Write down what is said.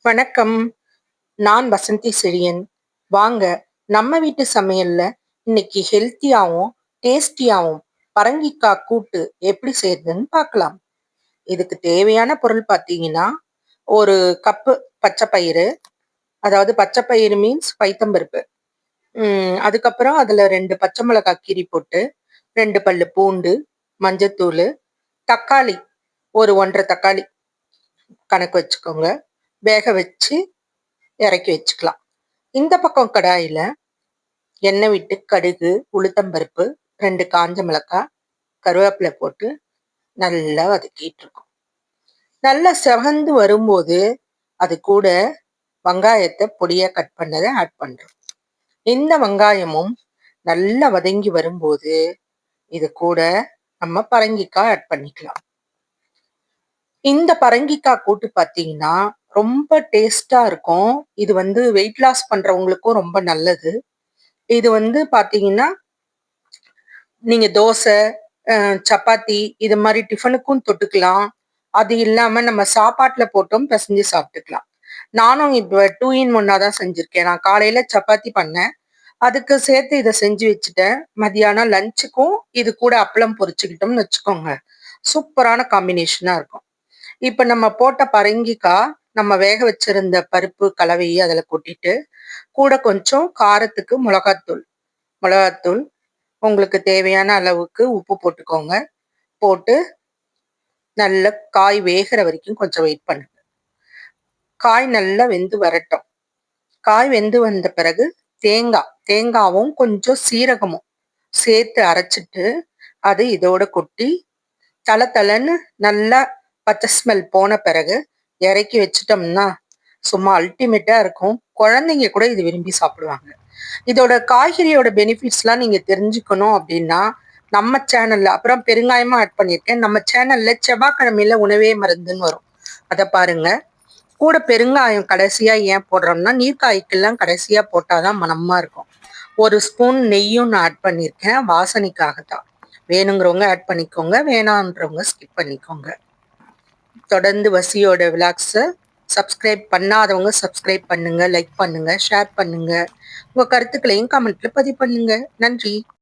வணக்கம். நான் வசந்தி செழியன். வாங்க, நம்ம வீட்டு சமையல்ல இன்னைக்கு ஹெல்த்தியாவும், டேஸ்டியாவும் பரங்கிக்காய் கூட்டு எப்படி செய்யறதுன்னு பார்க்கலாம். இதுக்கு தேவையான பொருள் பார்த்தீங்கன்னா, ஒரு கப்பு பச்சை பயிறு, அதாவது பச்சை பயிறு மீன்ஸ் பைத்தம்பருப்பு. அதுக்கப்புறம் அதுல 2 பச்சை மிளகாய் கீறி போட்டு, 2 பல்லு பூண்டு, மஞ்சத்தூளு, தக்காளி ஒரு 1 1/2 தக்காளி கணக்கு வச்சுக்கோங்க. வேக வச்சு இறக்கி வச்சுக்கலாம். இந்த பக்கம் கடாயில எண்ணெய் விட்டு கடுகு, உளுத்தம்பருப்பு, 2 காஞ்ச மிளகாய், கருவேப்பிலை போட்டு நல்லா வதக்கிட்டு இருக்கோம். நல்லா செவந்து வரும்போது அது கூட வெங்காயத்தை பொடியா கட் பண்ணதை ஆட் பண்றோம். இந்த வெங்காயமும் நல்லா வதங்கி வரும்போது இது கூட நம்ம பரங்கிக்காய் ஆட் பண்ணிக்கலாம். இந்த பரங்கிக்காய் கூட்டு பார்த்தீங்கன்னா ரொம்ப டேஸ்டா இருக்கும். இது வெயிட் லாஸ் பண்றவங்களுக்கும் ரொம்ப நல்லது. இது பார்த்தீங்கன்னா நீங்க தோசை, சப்பாத்தி இது மாதிரி டிஃபனுக்கும் தொட்டுக்கலாம். அது இல்லாம நம்ம சாப்பாட்டுல போட்டும் பிசைஞ்சு சாப்பிட்டுக்கலாம். நானும் இப்ப 2 இன் 1 தான் செஞ்சிருக்கேன். நான் காலையில சப்பாத்தி பண்ணேன். அதுக்கு சேர்த்து இதை செஞ்சு வச்சுட்டேன். மதியானம் லஞ்சுக்கும் இது கூட அப்பளம் பொரிச்சுக்கிட்டோம்னு வச்சுக்கோங்க. சூப்பரான காம்பினேஷனா இருக்கும். இப்ப நம்ம போட்ட பரங்கிக்காய் நம்ம வேக வச்சிருந்த பருப்பு கலவையை அதில் கொட்டிட்டு, கூட கொஞ்சம் காரத்துக்கு மிளகாத்தூள் உங்களுக்கு தேவையான அளவுக்கு உப்பு போட்டுக்கோங்க. போட்டு நல்ல காய் வேகிற வரைக்கும் கொஞ்சம் வெயிட் பண்ணுங்க. காய் நல்லா வெந்து வரட்டும். காய் வெந்து வந்த பிறகு தேங்காவும் கொஞ்சம் சீரகமும் சேர்த்து அரைச்சிட்டு அது இதோட கொட்டி தளன்னு நல்லா பச்சை ஸ்மெல் போன பிறகு இறக்கி வச்சுட்டோம்னா சும்மா அல்டிமேட்டா இருக்கும். குழந்தைங்க கூட இது விரும்பி சாப்பிடுவாங்க. இதோட காய்கறியோட பெனிஃபிட்ஸ்லாம் நீங்க தெரிஞ்சுக்கணும் அப்படின்னா நம்ம சேனல்ல, அப்புறம் பெருங்காயமா ஆட் பண்ணியிருக்கேன். நம்ம சேனல்ல செவ்வாய்க்கிழமையில உணவே மருந்துன்னு வரும், அதை பாருங்க. கூட பெருங்காயம் கடைசியா ஏன் போடுறோம்னா நீர்க்காய்க்கெல்லாம் கடைசியா போட்டாதான் மனமா இருக்கும். 1 ஸ்பூன் நெய்யும் நான் ஆட் பண்ணியிருக்கேன், வாசனைக்காக தான். வேணுங்கிறவங்க ஆட் பண்ணிக்கோங்க, வேணான்றவங்க ஸ்கிப் பண்ணிக்கோங்க. தொடர்ந்து வசியோட விலாக்ஸை சப்ஸ்கிரைப் பண்ணாதவங்க சப்ஸ்கிரைப் பண்ணுங்க, லைக் பண்ணுங்க, ஷேர் பண்ணுங்க. உங்க கருத்துக்களையும் கமெண்ட்ல பதிவு பண்ணுங்க. நன்றி.